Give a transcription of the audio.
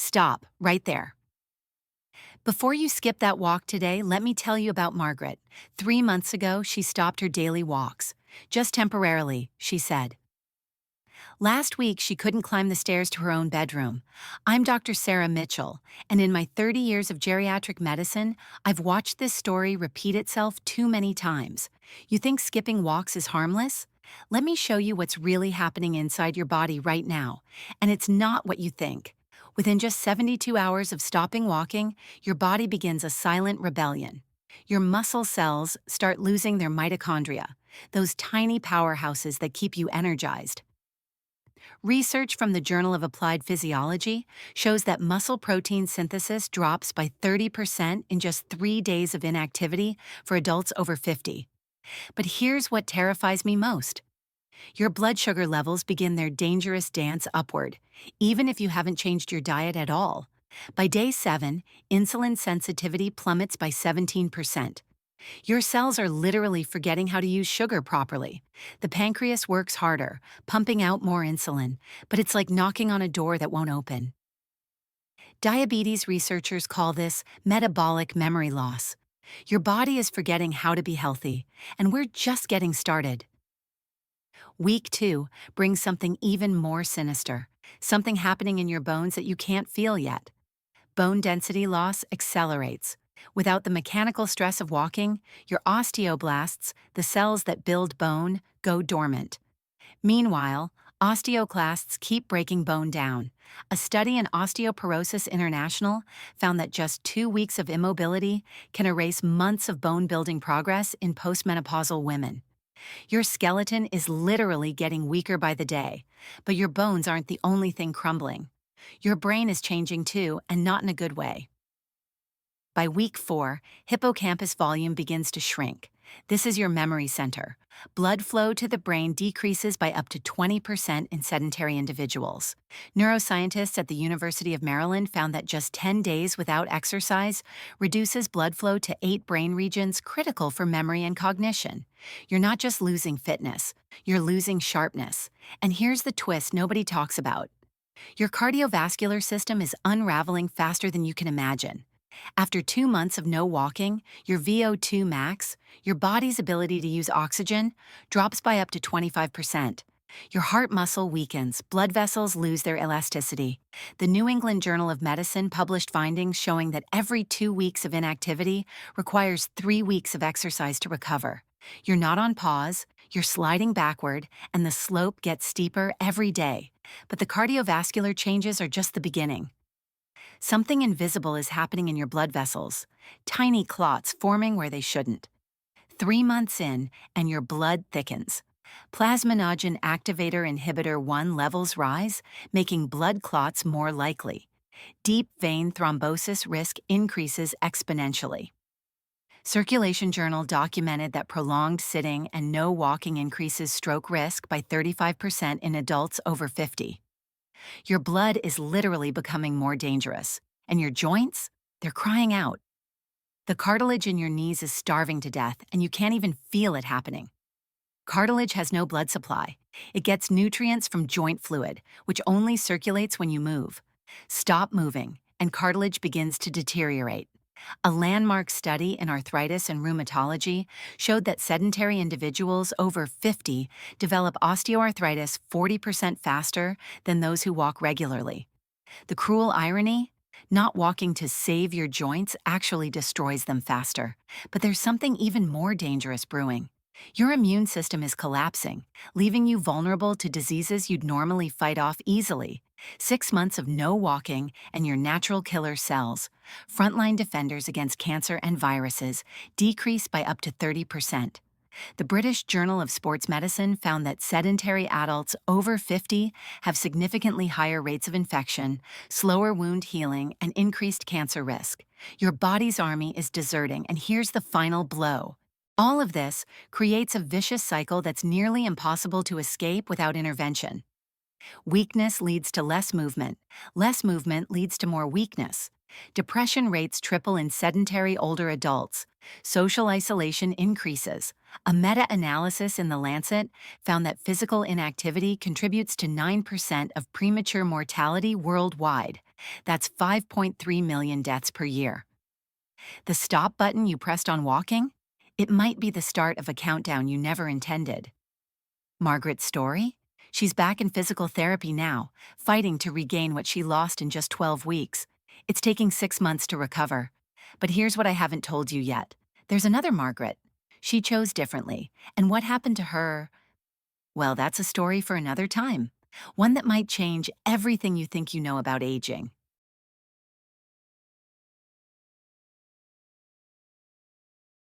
stop right there. Before you skip that walk today, let me tell you about Margaret. 3 months ago, she stopped her daily walks. Just temporarily, she said. Last week, she couldn't climb the stairs to her own bedroom. I'm Dr. Sarah Mitchell, and in my 30 years of geriatric medicine, I've watched this story repeat itself too many times. You think skipping walks is harmless? Let me show you what's really happening inside your body right now, and it's not what you think. Within just 72 hours of stopping walking, your body begins a silent rebellion. Your muscle cells start losing their mitochondria, those tiny powerhouses that keep you energized. Research from the Journal of Applied Physiology shows that muscle protein synthesis drops by 30% in just 3 days of inactivity for adults over 50. But here's what terrifies me most. Your blood sugar levels begin their dangerous dance upward, even if you haven't changed your diet at all. By day 7, insulin sensitivity plummets by 17%. Your cells are literally forgetting how to use sugar properly. The pancreas works harder, pumping out more insulin, but it's like knocking on a door that won't open. Diabetes researchers call this metabolic memory loss. Your body is forgetting how to be healthy, and we're just getting started. Week 2 brings something even more sinister, something happening in your bones that you can't feel yet. Bone density loss accelerates. Without the mechanical stress of walking, your osteoblasts, the cells that build bone, go dormant. Meanwhile, osteoclasts keep breaking bone down. A study in Osteoporosis International found that just 2 weeks of immobility can erase months of bone-building progress in postmenopausal women. Your skeleton is literally getting weaker by the day, but your bones aren't the only thing crumbling. Your brain is changing too, and not in a good way. By week 4, hippocampus volume begins to shrink. This is your memory center. Blood flow to the brain decreases by up to 20% in sedentary individuals. Neuroscientists at the University of Maryland found that just 10 days without exercise reduces blood flow to 8 brain regions critical for memory and cognition. You're not just losing fitness, you're losing sharpness. And here's the twist nobody talks about. Your cardiovascular system is unraveling faster than you can imagine. After 2 months of no walking, your VO2 max, your body's ability to use oxygen, drops by up to 25%. Your heart muscle weakens, blood vessels lose their elasticity. The New England Journal of Medicine published findings showing that every 2 weeks of inactivity requires 3 weeks of exercise to recover. You're not on pause, you're sliding backward, and the slope gets steeper every day. But the cardiovascular changes are just the beginning. Something invisible is happening in your blood vessels, tiny clots forming where they shouldn't. 3 months in, and your blood thickens. Plasminogen activator inhibitor 1 levels rise, making blood clots more likely. Deep vein thrombosis risk increases exponentially. Circulation Journal documented that prolonged sitting and no walking increases stroke risk by 35% in adults over 50. Your blood is literally becoming more dangerous, and your joints, they're crying out. The cartilage in your knees is starving to death, and you can't even feel it happening. Cartilage has no blood supply. It gets nutrients from joint fluid, which only circulates when you move. Stop moving, and cartilage begins to deteriorate. A landmark study in arthritis and rheumatology showed that sedentary individuals over 50 develop osteoarthritis 40% faster than those who walk regularly. The cruel irony? Not walking to save your joints actually destroys them faster. But there's something even more dangerous brewing. Your immune system is collapsing, leaving you vulnerable to diseases you'd normally fight off easily. 6 months of no walking and your natural killer cells, frontline defenders against cancer and viruses, decrease by up to 30%. The British Journal of Sports Medicine found that sedentary adults over 50 have significantly higher rates of infection, slower wound healing, and increased cancer risk. Your body's army is deserting, and here's the final blow. All of this creates a vicious cycle that's nearly impossible to escape without intervention. Weakness leads to less movement leads to more weakness. Depression rates triple in sedentary older adults. Social isolation increases. A meta-analysis in The Lancet found that physical inactivity contributes to 9% of premature mortality worldwide. That's 5.3 million deaths per year. The stop button you pressed on walking? It might be the start of a countdown you never intended. Margaret's story? She's back in physical therapy now, fighting to regain what she lost in just 12 weeks. It's taking 6 months to recover. But here's what I haven't told you yet. There's another Margaret. She chose differently, and what happened to her? Well, that's a story for another time. One that might change everything you think you know about aging.